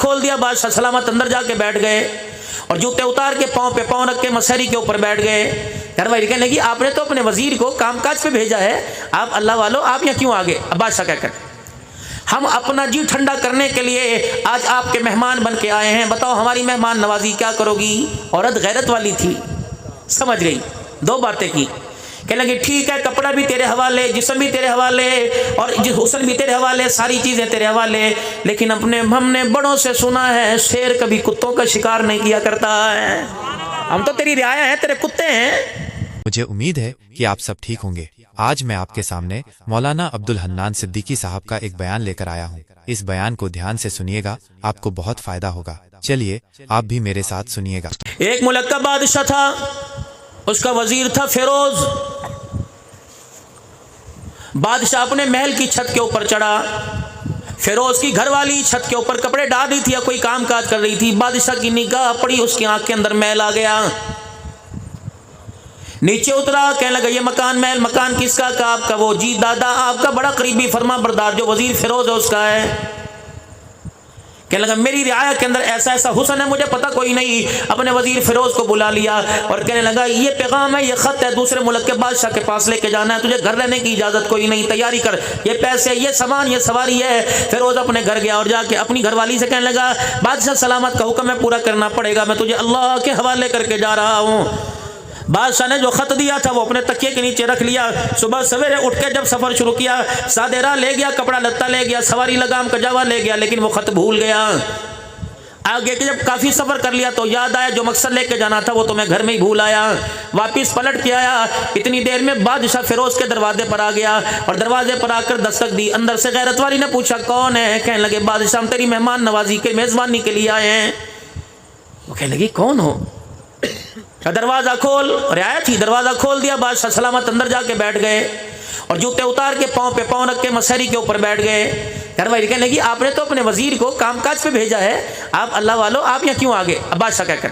खोल दिया, बादशाह सलामत अंदर जाके बैठ गए और जूते उतार के पाँव पे पाँव रख के मसहरी के ऊपर बैठ गए। घर वाली कहने लगी आपने तो अपने वजीर को कामकाज पे भेजा है, आप अल्लाह वालों आप यहाँ क्यों आ गए? अब बादशाह क्या कर, हम अपना जी ठंडा करने के लिए आज आपके मेहमान बन के आए हैं, बताओ हमारी मेहमान नवाजी क्या करोगी? औरत गैरत वाली थी, समझ गई, दो बातें की। कहने लगी ठीक है, कपड़ा भी तेरे हवाले, जिस्म भी तेरे हवाले और हुस्न भी तेरे हवाले, सारी चीज़ें तेरे हवाले, लेकिन हमने बड़ों से सुना है शेर कभी कुत्तों का शिकार नहीं किया करता है। हम तो तेरी रियाया हैं, तेरे कुत्ते हैं। मुझे उम्मीद है कि आप सब ठीक होंगे। आज मैं आपके सामने मौलाना अब्दुल हन्नान सिद्दीकी साहब का एक बयान लेकर आया हूँ। इस बयान को ध्यान से सुनिएगा, आपको बहुत फायदा होगा। चलिए आप भी मेरे साथ सुनिएगा। एक मुल्क का बादशाह था, उसका वजीर था फिरोज। बादशाह अपने महल की छत के ऊपर चढ़ा, फिरोज की घरवाली छत के ऊपर कपड़े डाल रही थी या कोई काम काज कर रही थी। बादशाह की निगाह पड़ी, उसकी आंख के अंदर मैल आ गया। नीचे उतरा, कहने लगा ये मकान महल मकान किसका का? आपका। वो जी दादा आपका बड़ा करीबी फरमा बरदार जो वजीर फिरोज है उसका है। कहने लगा मेरी रियाया के अंदर ऐसा ऐसा हुस्न है, मुझे पता कोई नहीं। अपने वजीर फिरोज को बुला लिया और कहने लगा ये पैगाम है, ये खत है, दूसरे मुल्क के बादशाह के पास लेके जाना है, तुझे घर रहने की इजाजत कोई नहीं, तैयारी कर, ये पैसे ये सामान ये सवारी है। फिरोज अपने घर गया और जाके अपनी घरवाली से कहने लगा बादशाह सलामत का हुक्म है पूरा करना पड़ेगा, मैं तुझे अल्लाह के हवाले करके जा रहा हूँ। बादशाह ने जो खत दिया था वो अपने तकिए के नीचे रख लिया। सुबह सवेरे उठ के जब सफर शुरू किया, सादेरा ले गया, कपड़ा लत्ता ले गया, सवारी लगाम कजावा ले गया, लेकिन वो खत भूल गया। आगे के जब काफी सफर कर लिया तो याद आया जो मकसद लेके जाना था वो तो मैं घर में ही भूल आया। वापिस पलट के आया, इतनी देर में बादशाह फिरोज के दरवाजे पर आ गया और दरवाजे पर आकर दस्तक दी। अंदर से गैरत वाली ने पूछा कौन है? कहने लगे बादशाह हम तेरी मेहमान नवाजी के मेजबानी के लिए आए हैं। वो कहने लगी कौन हो? दरवाजा खोल, रियाया थी, दरवाजा खोल दिया। बादशाह सलामत अंदर जाके बैठ गए और जूते उतार के पाँव पे पाँव रख के मसहरी के ऊपर बैठ गए। घर वाली कहने लगी आपने तो अपने वजीर को कामकाज पे भेजा है, आप अल्लाह वालों आप यहाँ क्यों आ गए? अब बादशाह क्या कर,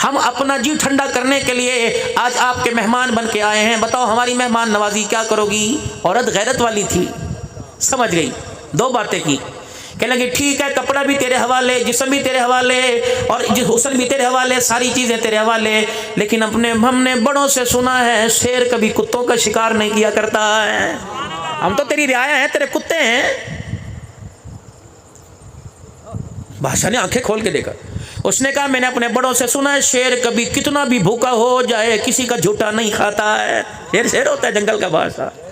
हम अपना जी ठंडा करने के लिए आज आपके मेहमान बन के आए हैं, बताओ हमारी मेहमान नवाजी क्या करोगी? औरत गैरत वाली थी, समझ गई, दो बातें की। कहने लगी ठीक है, कपड़ा भी तेरे हवाले, जिस्म भी तेरे हवाले और हुस्न भी तेरे हवाले, सारी चीज़ें तेरे हवाले, लेकिन हमने बड़ों से सुना है शेर कभी कुत्तों का शिकार नहीं किया करता है। हम तो तेरी रियाया हैं, तेरे कुत्ते हैं। बादशाह ने आंखें खोल के देखा, उसने कहा मैंने अपने बड़ों से सुना है शेर कभी कितना भी भूखा हो जाए किसी का झूठा नहीं खाता है। शेर होता है जंगल का बादशाह।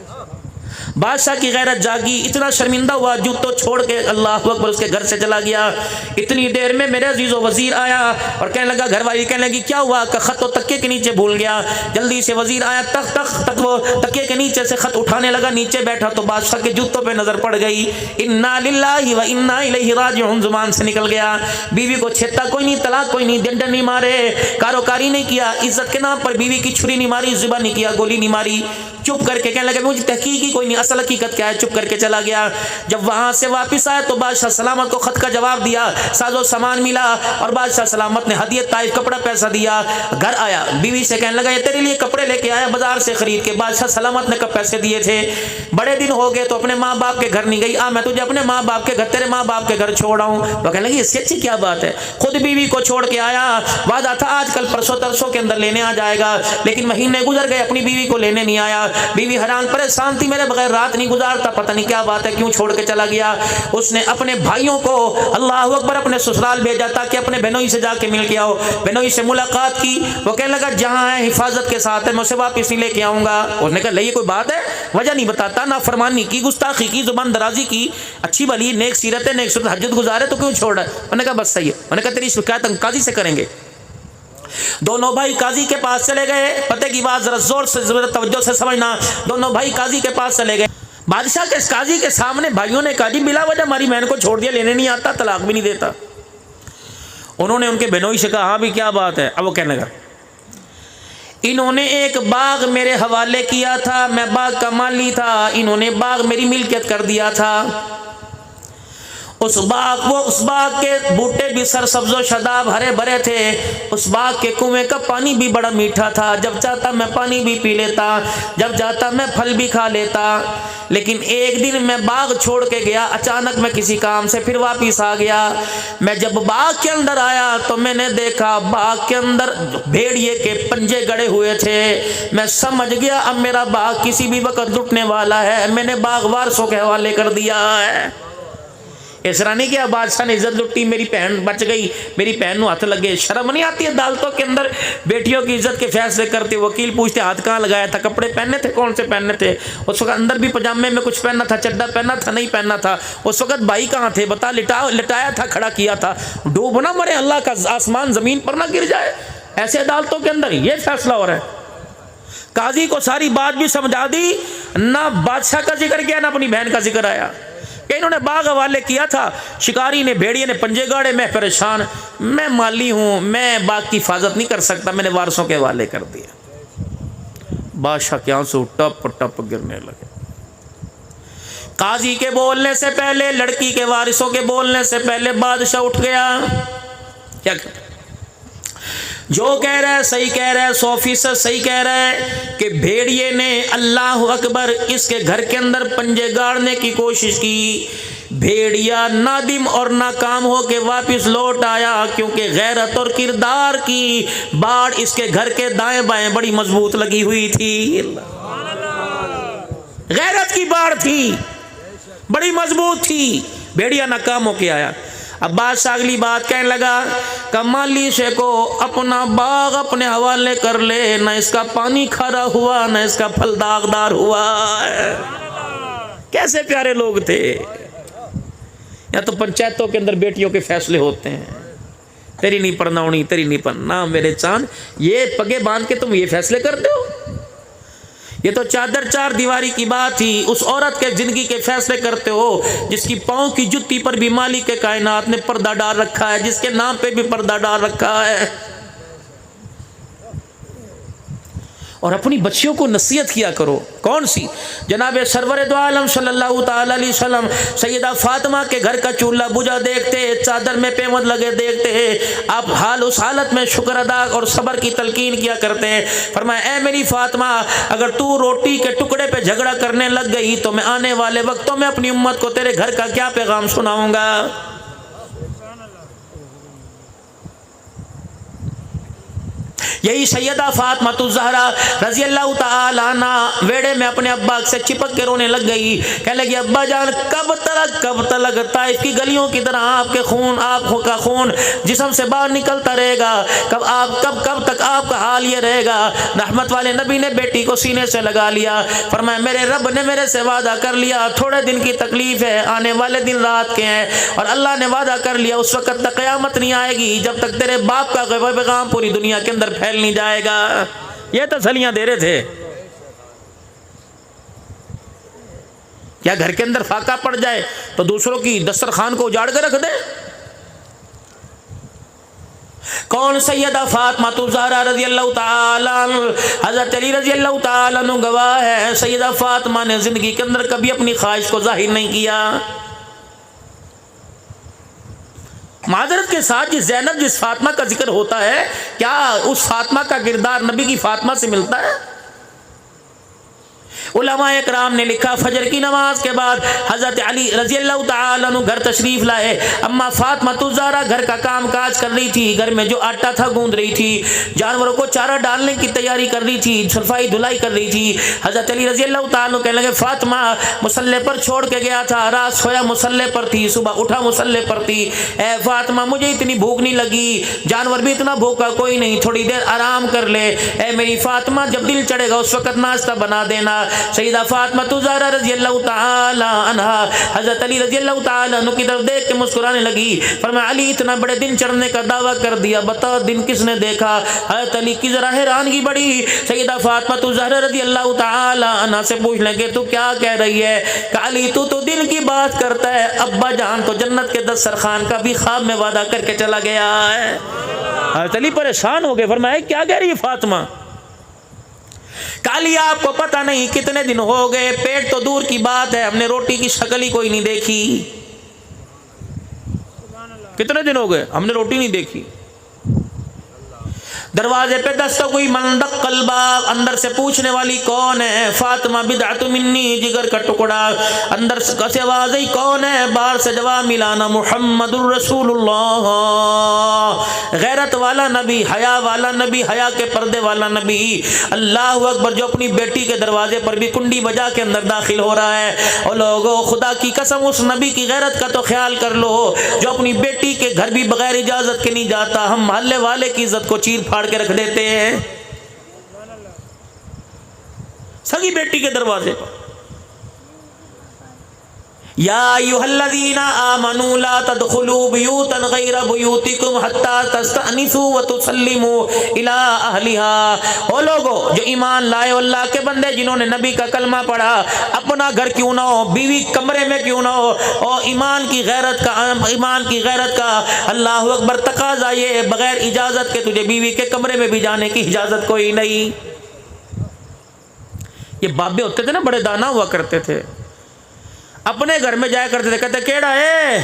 बादशाह की गैरत जागी, इतना शर्मिंदा हुआ, जूतो छोड़ के अल्लाह अकबर उसके घर से चला गया। इतनी देर में मेरे अजीज़ो वजीर आया और कहने लगा, घरवाली कहने लगी क्या हुआ? का खत तो तकिए के नीचे भूल गया। जल्दी से वजीर आया, तक वो तकिए के नीचे से खत उठाने लगा, नीचे बैठा तो बादशाह के जूतों पे नजर पड़ गई। इन्ना लिल्लाहि व इन्ना इलैहि राजिऊन जुबान से निकल गया। बीवी को छेता कोई नहीं, तलाक कोई नहीं, दंड नहीं मारे, कारोकारी नहीं किया, इज्जत के नाम पर बीवी की छुरी नहीं मारी, जुबा नहीं किया, गोली नहीं मारी, चुप करके कहने लगे मुझे तहकीक ही कोई नहीं, असल हकीकत क्या है, चुप करके चला गया। जब वहां से वापस आया तो बादशाह सलामत को खत का जवाब दिया, साजो सामान मिला और बादशाह सलामत ने हदियत ताइफ कपड़ा पैसा दिया। घर आया, बीवी से कहने लगा ये तेरे लिए कपड़े लेके आया बाजार से खरीद के। बादशाह सलामत ने कब पैसे दिए थे? बड़े दिन हो गए तो अपने माँ बाप के घर नहीं गई, मैं तुझे अपने माँ बाप के घर, तेरे माँ बाप के घर छोड़ आऊं। वो कहने लगी इससे अच्छी क्या बात है, खुद बीवी को छोड़ के आया, वादा था आजकल परसों तरसों के अंदर लेने आ जाएगा, लेकिन महीने गुजर गए अपनी बीवी को लेने नहीं आया। बीवी हैरान परेशान थी, मेरे बगैर रात नहीं गुजारता, पता नहीं क्या बात है, क्यों छोड़ के चला गया। उसने अपने भाइयों को अल्लाह अकबर अपने ससुराल भेजा ताकि अपने बहनोई से जाके मिल के आओ। बहनोई से मुलाकात की, वो कहने लगा जहाँ है हिफाजत के साथ है, मैं उसे वापस नहीं लेके आऊंगा। उसने कहा ये कोई बात है? वजह नहीं बताता, ना फरमानी की, गुस्ताखी की, जुबान दराजी की, अच्छी भली नेक सीरत है, नेक सूरत हज्जत गुजारे तो क्यों छोड़? उन्होंने कहा बस सही है। उन्होंने कहा तेरी शिकायत हम काजी से करेंगे। दोनों भाई काजी के पास चले गए। पते की बात जरा जोर से तवज्जो से समझना, दोनों भाई काजी के पास चले गए। बादशाह के काजी के सामने भाइयों ने कहा जी बिला वजह हमारी बहन को छोड़ दिया, लेने नहीं आता, तलाक भी नहीं देता। उन्होंने उनके बहनोई से कहा हाँ भी क्या बात है? अब वो कहने लगा इन्होंने एक बाग मेरे हवाले किया था, मैं बाग का माली था, इन्होंने बाग मेरी मिल्कियत कर दिया था। उस बाग के बूटे भी सरसब्जो शदाब हरे भरे थे। उस बाग के कुएं का पानी भी बड़ा मीठा था। जब चाहता मैं पानी भी पी लेता, जब चाहता मैं फल भी खा लेता। लेकिन एक दिन मैं बाग छोड़ के गया, अचानक मैं किसी काम से फिर वापिस आ गया। मैं जब बाग के अंदर आया तो मैंने देखा बाग के अंदर भेड़िए के पंजे गड़े हुए थे। मैं समझ गया अब मेरा बाग किसी भी वक्त लुटने वाला है। मैंने बाग वारसों के हवाले कर दिया है। इस रानी क्या बादशाह ने इज्जत लुटी, मेरी बहन बच गई, मेरी बहन को हाथ लगे। शर्म नहीं आती है अदालतों के अंदर बेटियों की इज्जत के फैसले करते। वकील पूछते हाथ कहाँ लगाया था, कपड़े पहने थे, कौन से पहने थे। उस वक्त अंदर भी पजामे में कुछ पहना था, चड्डा पहना था, नहीं पहना था। उस वक्त भाई कहाँ थे बता, लिटाया था, खड़ा किया था। डूब ना मरे, अल्लाह का आसमान जमीन पर ना गिर जाए। ऐसे अदालतों के अंदर ये फैसला हो रहा है। काजी को सारी बात भी समझा दी, ना बादशाह का जिक्र किया ना अपनी बहन का जिक्र आया। इन्होंने बाग हवाले किया था, शिकारी ने भेड़िए ने पंजे गाड़े। मैं परेशान, मैं माली हूं, मैं बाग की हिफाजत नहीं कर सकता, मैंने वारसों के हवाले कर दिया। बादशाह के आंसू टप टप गिरने लगे। काजी के बोलने से पहले, लड़की के वारिसों के बोलने से पहले बादशाह उठ गया। क्या कहता, जो कह रहा है सही कह रहा है, 100% सही कह रहा है कि भेड़िए ने अल्लाह अकबर इसके घर के अंदर पंजे गाड़ने की कोशिश की। भेड़िया नादिम और नाकाम होके वापस लौट आया, क्योंकि गैरत और किरदार की बाड़ इसके घर के दाएं बाएं बड़ी मजबूत लगी हुई थी। गैरत की बाड़ थी, बड़ी मजबूत थी। भेड़िया नाकाम होके आया। अब बादशाह अगली बात कहने लगा, कमाली से को अपना बाग अपने हवाले कर ले, न इसका पानी खारा हुआ न इसका फल दागदार हुआ। कैसे प्यारे लोग थे। या तो पंचायतों के अंदर बेटियों के फैसले होते हैं, तेरी नहीं परनावनी, तेरी नहीं परना, मेरे चांद, ये पगे बांध के तुम ये फैसले करते हो। ये तो चादर चार दीवारी की बात थी। उस औरत के जिंदगी के फैसले करते हो जिसकी पाँव की जुत्ती पर भी मालिक के कायनात ने पर्दा डाल रखा है, जिसके नाम पे भी पर्दा डाल रखा है। और अपनी बच्चियों को नसीहत किया करो। कौन सी? जनाब सरवर दो आलम सल्लल्लाहु ताला अलैहि वसल्लम सैयदा फातिमा के घर का चूल्हा बुझा देखते, चादर में पेमद लगे देखते, आप हाल उस हालत में शुक्र अदा और सब्र की तलकीन किया करते हैं। फरमाया, ए मेरी फातिमा, अगर तू रोटी के टुकड़े पे झगड़ा करने लग गई तो मैं आने वाले वक्तों में अपनी उम्मत को तेरे घर का क्या पैगाम सुनाऊंगा। यही सैयदा फातिमा ज़हरा रज़ी अल्लाह ताला अन्हा वेड़े में अपने अब्बा से चिपक के रोने लग गई। कहने लगी, अब्बा जान कब तक ताइफ की गलियों की तरह आपका खून जिस्म से बाहर निकलता रहेगा। कब तक आपका हाल ये रहेगा। रहमत वाले नबी ने बेटी को सीने से लगा लिया। फरमाया, मेरे रब ने मेरे से वादा कर लिया, थोड़े दिन की तकलीफ है, आने वाले दिन रात के हैं, और अल्लाह ने वादा कर लिया उस वक्त तक क़यामत नहीं आएगी जब तक तेरे बाप का पैगाम पूरी दुनिया के अंदर फैल नहीं जाएगा। ये तसल्लियां दे रहे थे। क्या घर के अंदर फाका पड़ जाए तो दूसरों की दस्तरखान को उजाड़ कर रख दे? कौन? सैयदा फातिमा ज़हरा रज़ी अल्लाह ताला हज़रत अली रज़ी अल्लाह ताला गवाह है। सैयदा फातिमा ने जिंदगी के अंदर कभी अपनी ख्वाहिश को जाहिर नहीं किया। माजरत के साथ जिस फातिमा का जिक्र होता है, क्या उस फातिमा का किरदार नबी की फातिमा से मिलता है? उलमाए इकराम ने लिखा, फजर की नमाज के बाद हज़रत अली रज़ी अल्लाह ताला अन्हु घर तशरीफ़ लाए। अम्मा फातिमा ज़हरा घर का काम काज कर रही थी। घर में जो आटा था गूंद रही थी, जानवरों को चारा डालने की तैयारी कर रही थी, सफाई धुलाई कर रही थी। हज़रत अली रज़ी अल्लाह ताला अन्हु कहने लगे, फातिमा मुसल्ले पर छोड़ के गया था, रात सोया मुसल्ले पर थी, सुबह उठा मुसल्ले पर थी। ए फातिमा, मुझे इतनी भूख नहीं लगी, जानवर भी इतना भूखा कोई नहीं, थोड़ी देर आराम कर ले। ए मेरी फातिमा, जब दिल चढ़ेगा उस वक्त नाश्ता बना देना। सैयदा फातिमा ज़हरा रज़ी अल्लाह ताला अन्हा हज़रत अली रज़ी अल्लाह ताला अन्हु की तरफ देख के मुस्कुराने लगी। फरमाया, अली इतना बड़े दिन चढ़ने का दावा कर दिया, बता दिन किसने देखा? हज़रत अली की जरा हैरानगी बढ़ी। सैयदा फातिमा ज़हरा रज़ी अल्लाह ताला अन्हा से पूछ लगे, तू क्या कह रही है? अली, तू तो दिन की बात करता है, अब्बा जान तो जन्नत के दस्तरखान का भी ख्वाब में वादा करके चला गया है। हज़रत अली परेशान हो गए। फरमाया, क्या कह रही है फातिमा? काली, आपको पता नहीं कितने दिन हो गए, पेट तो दूर की बात है, हमने रोटी की शक्ल ही कोई नहीं देखी। कितने दिन हो गए हमने रोटी नहीं देखी। दरवाजे पे दस्तक हुई, मंदक कल्बा, अंदर से पूछने वाली कौन है? फातिमा बिदअतु मिन्नी, जिगर का टुकड़ा। अंदर से आवाज़ आई कौन है? बाहर से जवाब मिला ना मुहम्मदुर रसूलुल्लाह। गैरत वाला नबी, हया वाला नबी, हया के पर्दे वाला नबी। अल्लाह अकबर, जो अपनी बेटी के दरवाजे पर भी कुंडी बजा के अंदर दाखिल हो रहा है। और लोगों, खुदा की कसम उस नबी की गैरत का तो ख्याल कर लो जो अपनी बेटी के घर भी बगैर इजाजत के नहीं जाता। हम मोहल्ले वाले की इज्जत को चीर फाड़ के रख देते हैं सगी बेटी के दरवाजे पर। या अय्युहल्लज़ीना आमनू ला तदखुलू बुयूतन गैरा बुयूतिकुम हत्ता तस्तअनिसू व तुसल्लिमू इला अहलिहा। ओ लोगो जो ईमान लाए, अल्लाह के बंदे जिन्होंने नबी का कलमा पढ़ा, अपना घर क्यों ना हो, बीवी कमरे में क्यों ना हो, और ईमान की गैरत का अल्लाह अकबर तकाज़ा ये, बगैर इजाजत के तुझे बीवी के कमरे में भी जाने की इजाजत कोई नहीं। ये बाबे होते थे ना, बड़े दाना हुआ करते थे, अपने घर में जाया करते थे, कहते केड़ा है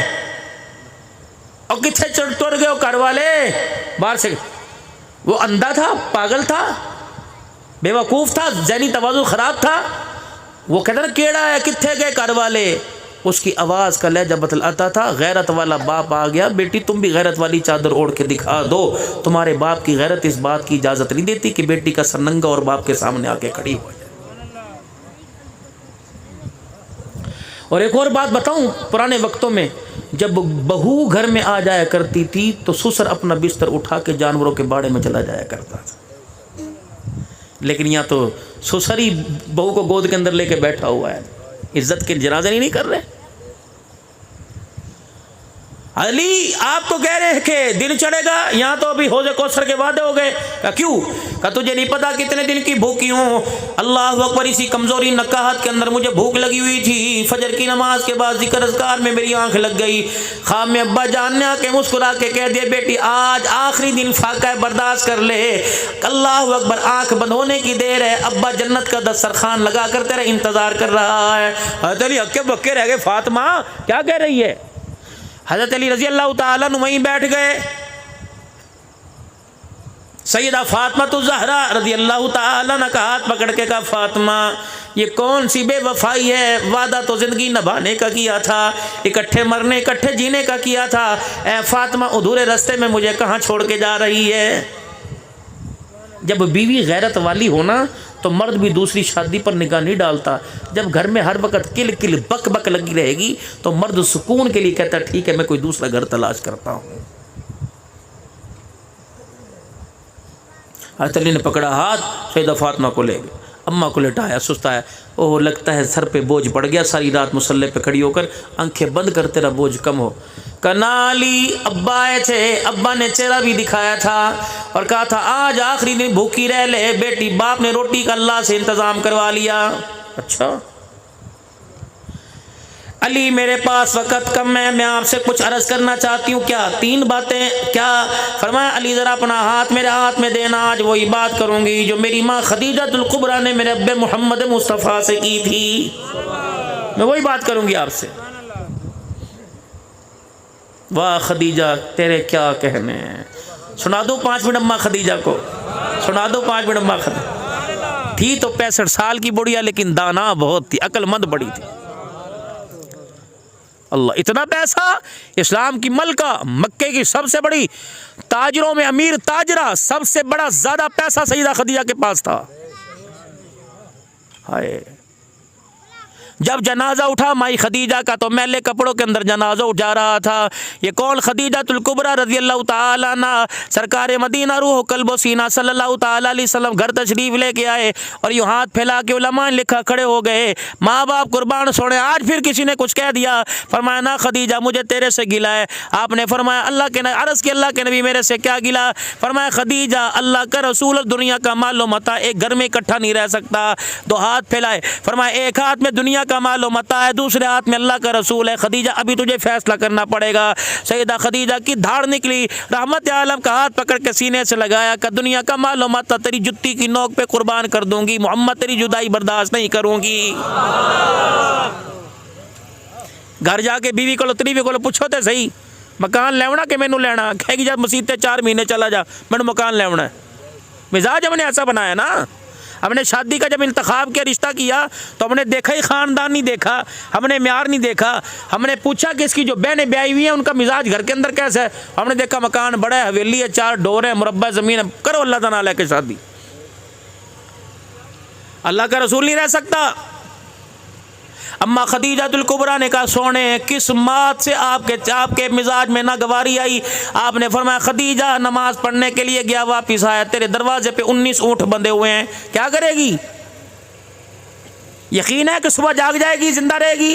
और किथे चढ़ तुर गए घर वाले बाहर से। वो अंधा था, पागल था, बेवकूफ था, ज़हनी तवाज़ुन खराब था। वो कहता ना केड़ा है, किथे गए घर वाले। उसकी आवाज़ का लहजा बतलाता था गैरत वाला बाप आ गया, बेटी तुम भी गैरत वाली चादर ओढ़ के दिखा दो। तुम्हारे बाप की गैरत इस बात की इजाज़त नहीं देती कि बेटी का सर नंगा और बाप के सामने आके खड़ी हो जाए। और एक और बात बताऊं, पुराने वक्तों में जब बहू घर में आ जाया करती थी तो ससुर अपना बिस्तर उठा के जानवरों के बाड़े में चला जाया करता था। लेकिन यहाँ तो ससुर ही बहू को गोद के अंदर लेके बैठा हुआ है, इज्जत के जनाजे नहीं कर रहे। अली आपको कह रहे हैं कि दिन चढ़ेगा, यहाँ तो अभी हौज़े कौसर के वादे हो गए। क्या क्यों? क्या तुझे नहीं पता कितने दिन की भूखी हूँ? अल्लाह अकबर, इसी कमज़ोरी नकाहत के अंदर मुझे भूख लगी हुई थी। फजर की नमाज के बाद ज़िक्र अज़कार में मेरी आंख लग गई। ख़्वाब में अब्बा जान ने आके मुस्कुरा के कह दिया, बेटी आज आखिरी दिन फाका है, बर्दाश्त कर ले। अल्लाह अकबर, आंख बंद होने की देर है। अब्बा जन्नत का दस्तरखान लगा कर तेरा इंतज़ार कर रहा है। हज़रत अली हक्के बक्के रह गए, फातिमा क्या कह रही है? हज़रत अली रज़ी अल्लाह ताला अन्हु वहीं बैठ गए। सैयदा फातिमा तो ज़हरा रज़ी अल्लाह ताला अन्हा का हाथ पकड़ के कहा, फातिमा ये कौन सी बेवफाई है? वादा तो ज़िंदगी निभाने का किया था, इकट्ठे मरने इकट्ठे जीने का किया था। ए फातिमा, अधूरे रास्ते में मुझे कहाँ छोड़ के जा रही है? जब बीवी गैरत वाली हो ना तो मर्द भी दूसरी शादी पर निगाह नहीं डालता। जब घर में हर वक्त किल किल बक बक लगी रहेगी तो मर्द सुकून के लिए कहता ठीक है मैं कोई दूसरा घर तलाश करता हूँ। हज़रत अली ने पकड़ा हाथ, सैयदा फातिमा को ले गए, अम्मा को लेटाया, सुस्ताया। ओह लगता है सर पे बोझ पड़ गया, सारी रात मुसल्ले पे खड़ी होकर आंखें बंद कर तेरा बोझ कम हो। कनाली अब्बा आए थे, अब्बा ने चेहरा भी दिखाया था और कहा था आज आखिरी दिन भूखी रह ले बेटी। बाप ने रोटी का अल्लाह से इंतज़ाम करवा लिया। अच्छा अली मेरे पास वक़्त कम है, मैं आपसे कुछ अर्ज़ करना चाहती हूँ। क्या? 3 बातें। क्या? फरमाया अली ज़रा अपना हाथ मेरे हाथ में देना, आज वही बात करूँगी जो मेरी माँ खदीजतुल कुबरा ने मेरे अब्बे मोहम्मद मुस्तफ़ा से की थी। मैं वही बात करूँगी आपसे। वाह खदीजा तेरे क्या कहने हैं। सुना दो 5 मिनट अम्मा खदीजा को, सुना दो 5 मिनट अम्मा खदीजा। थी तो 65 साल की बुढ़िया, लेकिन दाना बहुत थी, अक्लमंद बड़ी थी। अल्लाह, इतना पैसा, इस्लाम की मलका, मक्के की सबसे बड़ी ताजरों में अमीर ताजरा, सबसे बड़ा ज़्यादा पैसा सैयदा खदीजा के पास था। हाय, जब जनाजा उठा माई खदीजा का तो मैले कपड़ों के अंदर जनाजा उठा रहा था। ये कौन? खदीजतुल कुबरा रज़ी अल्लाह ताला अन्हा, सरकार मदीना रूह कल्बो सीना सल्लल्लाहु ताला अलैहि वसल्लम घर तशरीफ लेके आए और यूँ हाथ फैला के उलमा ने लिखा खड़े हो गए। माँ बाप कुर्बान सोने, आज फिर किसी ने कुछ कह दिया। फरमाया ना खदीजा मुझे तेरे से गिला है। आपने फरमाया अल्लाह के अर्ज़ के अल्लाह के नबी मेरे से क्या गिला? फरमाया खदीजा अल्लाह का रसूल दुनिया का मालो मता एक घर में इकट्ठा नहीं रह सकता। 2 हाथ फैलाए, फरमाया एक हाथ में दुनिया का मालो मता है, दूसरे हाथ में अल्लाह का रसूल है। खदीजा अभी तुझे फैसला करना पड़ेगा। सैयदा खदीजा की धाड़ निकली, रहमत आलम का हाथ पकड़ के सीने से लगाया कि दुनिया का मालो मता तेरी जुत्ती की नोक पे कुर्बान कर दूंगी, मोहम्मद तेरी जुदाई बर्दाश्त नहीं करूंगी। घर जाके बीवी को, बीवी को पूछो तो सही, मकान लेवना कि मैनू लेना, कहेगी जब मसीते 4 महीने चला जा, मैनू मकान लेवना है। मिजाज हमने ऐसा बनाया ना। हमने शादी का जब इंतखाब किया, रिश्ता किया, तो हमने देखा ही ख़ानदान नहीं देखा, हमने म्यार नहीं देखा। हमने पूछा कि इसकी जो बहनें ब्याई हुई हैं उनका मिजाज घर के अंदर कैसा है। हमने देखा मकान बड़ा है, हवेली है, 4 डोर है, मुरब्बा ज़मीन है, करो अल्लाह ताला लेके शादी। अल्लाह का रसूल नहीं रह सकता। अम्मा खदीजातुल कुबरा ने कहा, सोने किस बात से आपके मिजाज में नागवारी आई। आपने फरमाया, खदीजा नमाज पढ़ने के लिए गया, वापिस आया, तेरे दरवाजे पे 19 ऊँट बंधे हुए हैं, क्या करेगी? यकीन है कि सुबह जाग जाएगी, जिंदा रहेगी?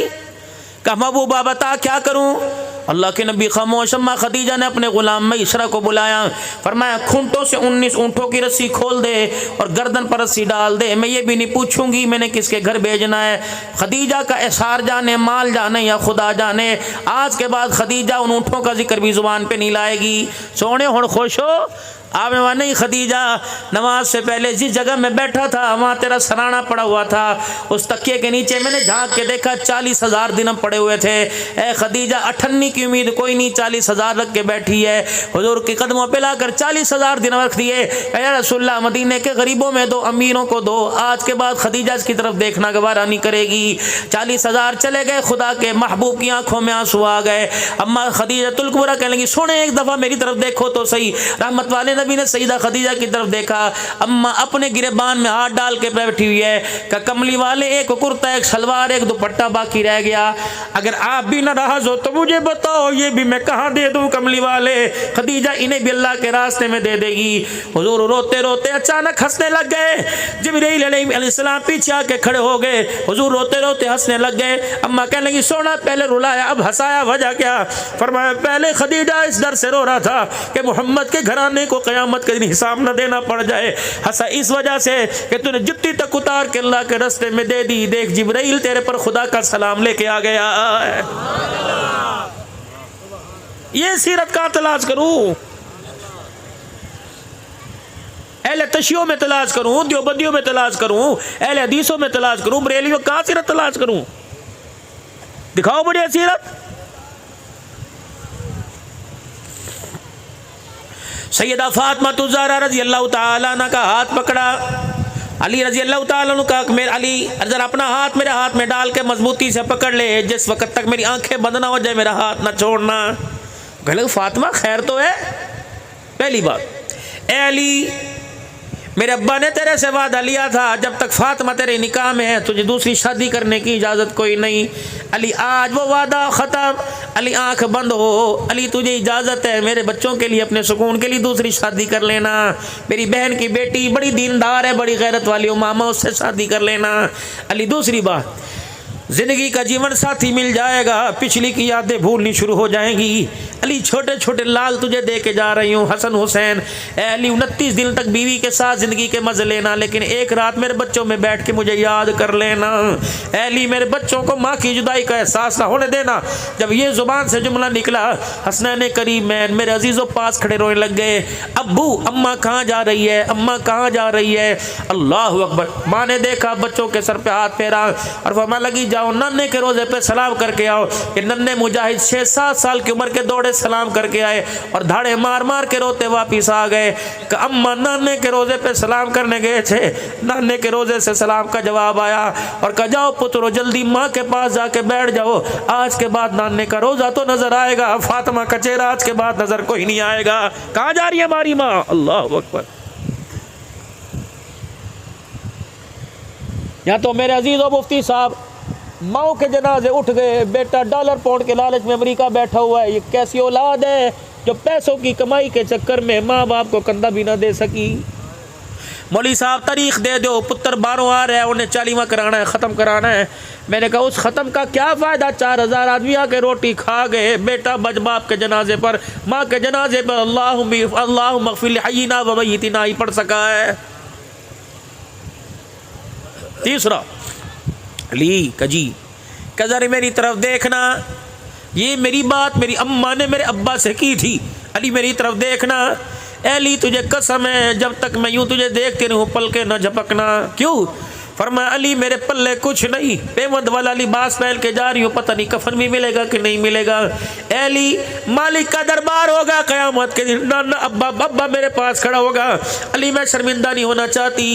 कहा महबूबा बता क्या करूं? अल्लाह के नबी खामोश। अम्मा खदीजा ने अपने गुलाम मैसरा को बुलाया, फरमाया खूंटों से 19 ऊँटों की रस्सी खोल दे और गर्दन पर रस्सी डाल दे। मैं ये भी नहीं पूछूंगी मैंने किसके घर भेजना है। खदीजा का एसार जाने, माल जाने या खुदा जाने, आज के बाद खदीजा उन ऊँटों का जिक्र भी ज़ुबान पे नहीं लाएगी। सोने हुण खुश हो? आप वहाँ नहीं खदीजा, नमाज से पहले जिस जगह में बैठा था वहाँ तेरा सराना पड़ा हुआ था, उस तकिए के नीचे मैंने झांक के देखा 40,000 दिरहम पड़े हुए थे। ए खदीजा, 98 की उम्मीद कोई नहीं, 40,000 रख के बैठी है। हुजूर के कदमों पे लाकर 40,000 दिरहम रख दिए। या रसूलल्लाह, मदीने के गरीबों में दो, अमीरों को दो। आज के बाद खदीजा इसकी तरफ देखना गवारा नहीं करेगी। 40,000 चले गए, खुदा के महबूब की आंखों में आंसू आ गए। अम्मा खदीजातुल कुबरा कहने लगी, सुने एक दफ़ा मेरी तरफ देखो तो सही। रहमत वाले नबी ने सईदा खदीजा की तरफ देखा। अम्मा अपने गिरेबान में हाथ डाल के बैठी हुई है। का कमली वाले, एक कुर्ता, एक सलवार, एक दुपट्टा बाकी रह गया। अगर आप भी नाराज हो तो मुझे बताओ, ये भी मैं कहाँ दे दूँ? कमली वाले, खदीजा इन्हें भी अल्लाह के रास्ते में दे देगी। हुजूर रोते रोते अचानक हंसने लग गए। जिब्रील अलैहिस्सलाम पीछे आके खड़े हो गए। हुजूर रोते रोते हंसने लग गए। अम्मा कहने लगी, सोना पहले रुलाया अब हंसाया, वजह क्या? फरमाया, पहले खदीजा इस डर से रो रहा था कि मोहम्मद के घराने को क़यामत के दिन हिसाब न देना पड़ जाए। हंसा इस वजह से कि तूने जुत्ती तक उतार के अल्लाह के रास्ते में दे दी। देख जिब्राइल तेरे पर खुदा का सलाम लेके आ गया। ये सीरत कहाँ तलाश करूं? अहले तशियों में तलाश करूं, देवबंदियों में तलाश करूं, अहले हदीसों में तलाश करूं, बरेलियों कहाँ सीरत तलाश करूं? दिखाओ बढ़िया सीरत। सैयदा फातिमा ज़हरा रज़ी अल्लाह ताला अन्हा का हाथ पकड़ा। अली रज़ी अल्लाह ताला अन्हु का, मेरे अली जरा अपना हाथ मेरे हाथ में डाल के मजबूती से पकड़ ले, जिस वक्त तक मेरी आंखें बंद ना हो जाए मेरा हाथ ना छोड़ना। कहले फातिमा खैर तो है। पहली बात, ए अली, मेरे अब्बा ने तेरे से वादा लिया था जब तक फातिमा तेरे निकाह में है तुझे दूसरी शादी करने की इजाज़त कोई नहीं। अली आज वो वादा ख़त्म। अली आंख बंद हो। अली तुझे इजाज़त है मेरे बच्चों के लिए, अपने सुकून के लिए दूसरी शादी कर लेना। मेरी बहन की बेटी बड़ी दीनदार है, बड़ी गैरत वाली हो, मामा उससे शादी कर लेना। अली दूसरी बात, ज़िंदगी का जीवन साथी मिल जाएगा, पिछली की यादें भूलनी शुरू हो जाएंगी। अली छोटे छोटे लाल तुझे दे के जा रही हूँ, हसन हुसैन। अली 29 दिन तक बीवी के साथ ज़िंदगी के मज़े लेना, लेकिन एक रात मेरे बच्चों में बैठ के मुझे याद कर लेना। अली मेरे बच्चों को माँ की जुदाई का एहसास ना होने देना। जब ये ज़ुबान से जुमला निकला, हसनैन करीमैन मेरे अजीज़ों पास खड़े रोने लग गए। अब्बू, अम्मा कहाँ जा रही है? अम्मा कहाँ जा रही है? अल्लाह अकबर। माँ ने देखा, बच्चों के सर पे हाथ फेरा और फरमाने लगी, जाओ नन्हे के रोज़े पे सलाम करके आओ। कि नन्हे मुजाहिद 6-7 साल की उम्र के दौड़े सलाम करके आए और धाड़े मार मार के रोते वापिस आ गए। कि अम्मा नाने के रोज़े पे सलाम करने गए थे, नाने के रोज़े से सलाम का जवाब आया और कहा, जाओ पुत्रो जल्दी माँ के पास जाके बैठ जाओ, आज के बाद नाने का रोज़ा तो नज़र आएगा, फातिमा का चेहरा आज के बाद नज़र कोई नहीं आएगा। कहाँ जा रही है हमारी माँ? अल्लाह अकबर। यहाँ तो मेरे अजीज़ और मुफ्ती साहब माओ के जनाजे उठ गए। बेटा डॉलर पाउंड के लालच में अमेरिका बैठा हुआ है। ये कैसी औलाद है जो पैसों की कमाई के चक्कर में माँ बाप को कंधा भी ना दे सकी। मौली साहब तारीख दे दो, पुत्र बारों आ रहे हैं, उन्हें 40वां कराना है, ख़त्म कराना है। मैंने कहा उस ख़त्म का क्या फ़ायदा? 4000 आदमी आके रोटी खा गए। बेटा बज बाप के जनाजे पर, माँ के जनाजे पर अल्लाह मग़फ़िर हय्यिना व मय्यितिना ही पढ़ सका है। तीसरा, अली कजी कजर मेरी तरफ देखना, ये मेरी बात मेरी अम्मा ने मेरे अब्बा से की थी। अली मेरी तरफ देखना। अली तुझे कसम है जब तक मैं यूँ तुझे देखती रहूँ पल के न झपकना। क्यों? फरमाया अली मेरे पल्ले कुछ नहीं, पेवंद वाला लिबास पहन के जा रही हूँ, पता नहीं कफन भी मिलेगा कि नहीं मिलेगा। अली मालिक का दरबार होगा क़यामत के दिन, नाना अब्बा अब्बा मेरे पास खड़ा होगा। अली मैं शर्मिंदा नहीं होना चाहती।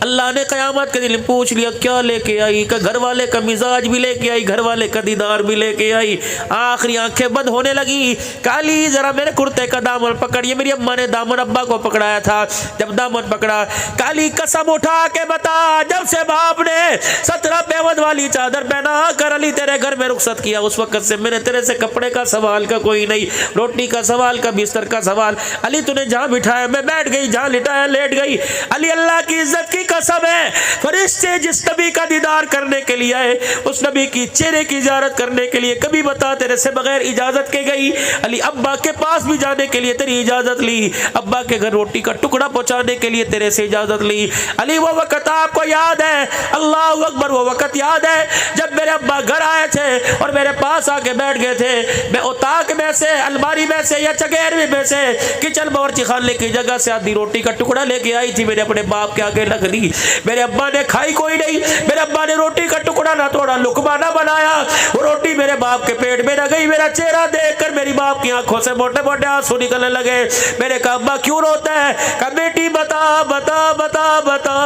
अल्लाह ने क़यामत के दिन पूछ लिया क्या लेके आई, का घर वाले का मिजाज भी लेके आई, घर वाले का दीदार भी लेके आई। आखिरी आंखें बंद होने लगी। काली जरा मेरे कुर्ते का दामन पकड़िए। मेरी अम्मा ने दामन अब्बा को पकड़ाया था। जब दामन पकड़ा, काली कसम उठा के बता, जब से बाप ने 17 पेवंद वाली चादर पहना कर अली तेरे घर में रुखसत किया, उस वक्त से मैंने तेरे से कपड़े का सवाल का कोई नहीं, रोटी का सवाल का, बिस्तर का सवाल। अली तूने जहां बिठाया मैं बैठ गई, जहां लिटाया लेट गई। अली अल्लाह की इज्जत की कसम है, फरिश्ते जिस नबी का दीदार करने के लिए आए, उस नबी की चेहरे की इजाजत करने के लिए कभी बता तेरे से बगैर इजाजत के गई? अली अब्बा के पास भी जाने के लिए तेरी इजाजत ली, अब्बा के घर रोटी का टुकड़ा पहुंचाने के लिए तेरे से इजाजत ली। अली वो वक्त आपको याद है, अल्लाह अकबर, वो वक्त याद है जब मेरे अब्बा घर आए थे और मेरे पास आके बैठ गए थे। मैं उताक में से, अलमारी में से या चगेरवी में से, किचन बावर्ची खाने की जगह से आधी रोटी का टुकड़ा लेके आई थी, मेरे अपने बाप के आगे रख दी। मेरे अब्बा ने खाई कोई नहीं, मेरे अब्बा ने रोटी का टुकड़ा ना तोड़ा, लुकमा ना बनाया, वो रोटी मेरे बाप के पेट में न गई। मेरा चेहरा देखकर मेरी बाप की आंखों से मोटे मोटे आंसू निकलने लगे। मेरे कहा अब्बा क्यों रोता है? कहा बेटी बता बता बता बता,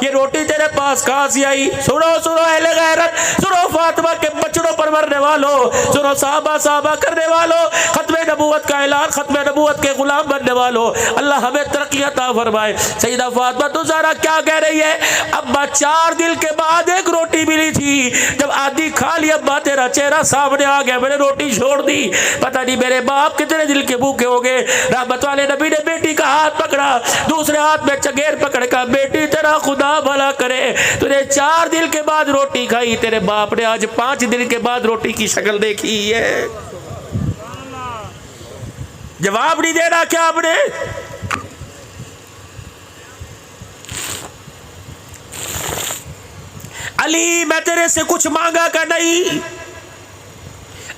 ये रोटी तेरे पास कहां से आई? सुनो सुनो अहले गैरत, सुनो फातिमा के बचड़ों पर मरने वालों, सुनो साहबा साहबा करने वालों, खत्मे नबूवत का ऐलान, खत्मे नबूवत के गुलाम बनने वालों, अल्लाह हमें तरक्की अता फरमाए। सईदा फातिमा तो ज़रा क्या कह रही है? अब्बा 4 दिन के बाद एक रोटी मिली थी, जब आधी खा ली अब्बा तेरा चेहरा सामने आ गया, मैंने रोटी छोड़ दी। पता नहीं मेरे बाप कितने दिल के भूखे हो गए। रहमत वाले नबी ने बेटी का हाथ पकड़ा, दूसरे हाथ में चगेर पकड़ कर, बेटी तेरा खुदा भला करे, तूने 4 दिन के बाद रोटी खाई, तेरे बाप ने आज 5 दिन के बाद रोटी की शक्ल देखी है। जवाब नहीं देना क्या आपने? अली मैं तेरे से कुछ मांगा का नहीं।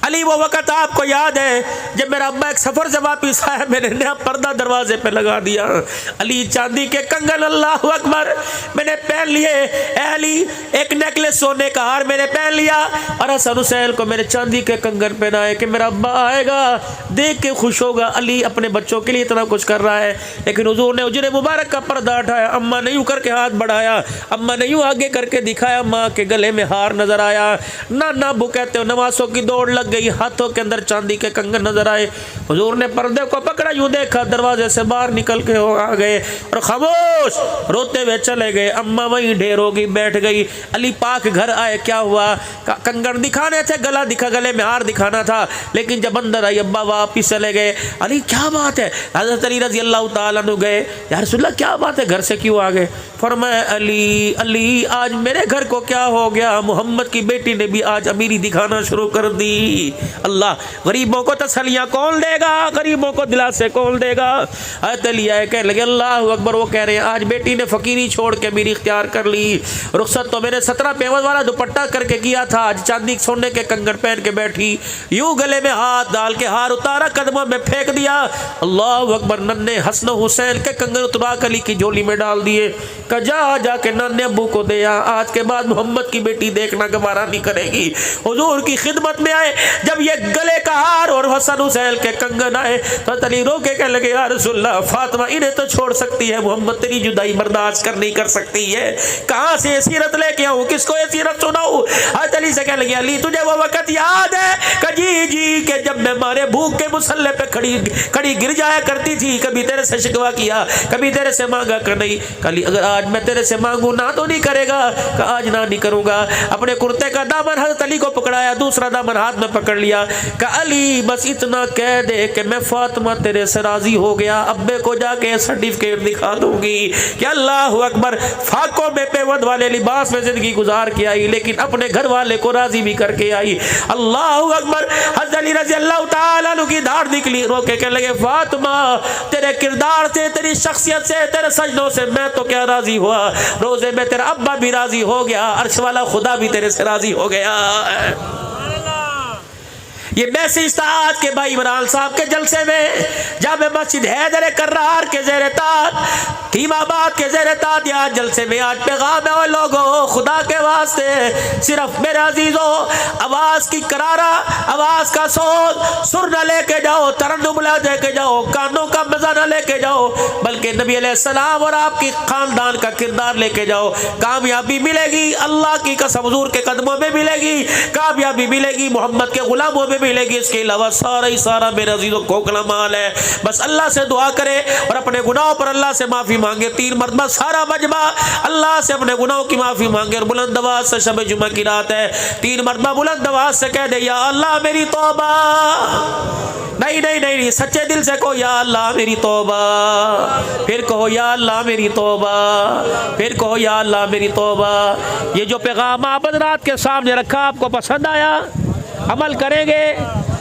अली वो वक़्त आपको याद है जब मेरा अब्बा एक सफ़र से वापिस आया, मैंने नया पर्दा दरवाजे पे लगा दिया। अली चांदी के कंगन, अल्लाह अकबर, मैंने पहन लिए। अली एक नेकलेस सोने का हार मैंने पहन लिया, और हसन हुसैन को मेरे चांदी के कंगन पहनाए कि मेरा अब्बा आएगा देख के खुश होगा। अली अपने बच्चों के लिए इतना कुछ कर रहा है, लेकिन हुजूर ने उजरे मुबारक का पर्दा उठाया। अम्मा ने यूँ करके हाथ बढ़ाया, अम्मा ने यूँ आगे करके दिखाया, माँ के गले में हार नजर आया। नाना अब्बू कहते हो नवासों की दौड़ लग गई, हाथों के अंदर चांदी के कंगन नजर आए। हुजूर ने पर्दे को पकड़ा, यूं देखा, दरवाजे से बाहर निकल के आ गए और खामोश रोते हुए चले गए। अम्मा वहीं ढेर होगी बैठ गई। अली पाक घर आए, क्या हुआ? कंगन दिखाने थे, गला दिखा, गले में हार दिखाना था, लेकिन जब अंदर आई अब्बा वापिस चले गए। अली क्या बात है? हज़रत अली रज़ी अल्लाह तआला अन्हु गए, या रसूलल्लाह क्या बात है, घर से क्यों आ गए? फरमाया अली अली आज मेरे घर को क्या हो गया? मोहम्मद की बेटी ने भी आज अमीरी दिखाना शुरू कर दी। अल्लाह, गरीबों को तसलियाँ कौन देगा? गरीबों को दिलासे कौन देगा? कह लगे अल्लाह अकबर। वो कह रहे हैं आज बेटी ने फ़कीरी छोड़ के अमीरी इख्तियार कर ली। रुखसत तो मैंने 17 पेवंद वाला दुपट्टा करके किया था, आज चांदी सोने के कंगन पहन के बैठी, यूं गले में हाथ डाल के हार उतारा, कदमों में फेंक दिया। अल्लाह अकबर। नन्हे हसन हुसैन के कंगन उतरा अली की झोली में डाल दिए। कजा जाके नन्हे अब्बू को दिया, आज के बाद मोहम्मद की बेटी देखना गवारा नहीं करेगी। हुजूर की खिदमत में आए, जब ये गले का हार और हसन हुसैन के कंगन आए तो अली रो के कहने लगे या रसूलल्लाह, फातिमा इन्हें तो छोड़ सकती है, मोहम्मद तेरी जुदाई बर्दाश्त कर नहीं कर सकती है। कहाँ से सीरत लेके आऊँ, किसको ये सीरत सुनाऊँ? अली से कहने लगे अली तुझे वो वक़्त याद है? कजी जी के जब मैं मारे भूख के मुसल्ले पे खड़ी गिर जाया करती थी, कभी तेरे से शिकवा किया, कभी तेरे से मांगा कर नहीं। कली अगर आज मैं तेरे से मांगू ना तो नहीं करेगा? आज ना नहीं करूँगा। अपने कुर्ते का दामन हज़रत अली को पकड़ाया, दूसरा दामन हाथ में पकड़ लिया। कहा अली बस इतना कह दे कि मैं फातिमा तेरे से राजी हो गया, अब्बे को जाके सर्टिफिकेट दिखा दूंगी कि अल्लाह अकबर, फाकों में पेवंद वाले लिबास में जिंदगी गुजार के आई, लेकिन अपने घर वाले को राजी भी करके आई। अल्लाह अकबर। हज़रत अली रज़ी अल्लाह तआला अन्हु की धार निकली, रो के कहने लगे फातिमा तेरे किरदार से, तेरी शख्सियत से, तेरे सजदों से मैं तो क्या राजी हुआ, रोजे में तेरा अब्बा भी राजी हो गया, अर्श वाला खुदा भी तेरे से राजी हो गया। ये मैसेज था आज के भाई इमरान साहब के जलसे में, जब मस्जिद हैदर कर्रार के ज़ेरे ताज, तीमाबाद के ज़ेरे ताज यहाँ जलसे में आज पैगाम है। लोगों, खुदा के वास्ते सिर्फ मेरे अजीजों आवाज़ की करारा, आवाज़ का सुर न लेके जाओ, तरन्नुम न लेके जाओ, कानों का मजा न लेके जाओ, बल्कि नबी अलैहिस्सलाम और आपकी खानदान का किरदार लेके जाओ। कामयाबी मिलेगी, अल्लाह की कसम हुजूर के कदमों में मिलेगी, कामयाबी मिलेगी, मोहम्मद के गुलामों में मिलेगी। इसके अलावा सारा ही सारा मेरे अजीजों खोखला माल है। बस अल्लाह से दुआ करे और अपने गुनाहों पर अल्लाह से माफ़ी मांगे। 3 मरतबा सारा मजमा अल्लाह से अपने गुनाहों की माफ़ी मांगे। और बुलंद आवाज़ से शब जुमा की रात है, 3 मरतबा बुलंद आवाज़ से कह दे, या अल्लाह मेरी तौबा। नहीं नहीं नहीं नहीं, सच्चे दिल से कहो, या अल्लाह मेरी तौबा। फिर कहो, या अल्लाह मेरी तौबा। फिर कहो, या अल्लाह मेरी तौबा। ये जो पैगाम आप हज़रात के सामने रखा, आपको पसंद आया? अमल करेंगे?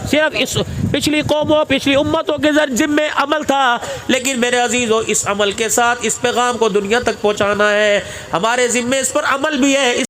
सिर्फ इस पिछली कौमों, पिछली उम्मतों के ज़िम्मे अमल था, लेकिन मेरे अजीज़ों इस अमल के साथ इस पैगाम को दुनिया तक पहुँचाना है। हमारे ज़िम्मे इस पर अमल भी है।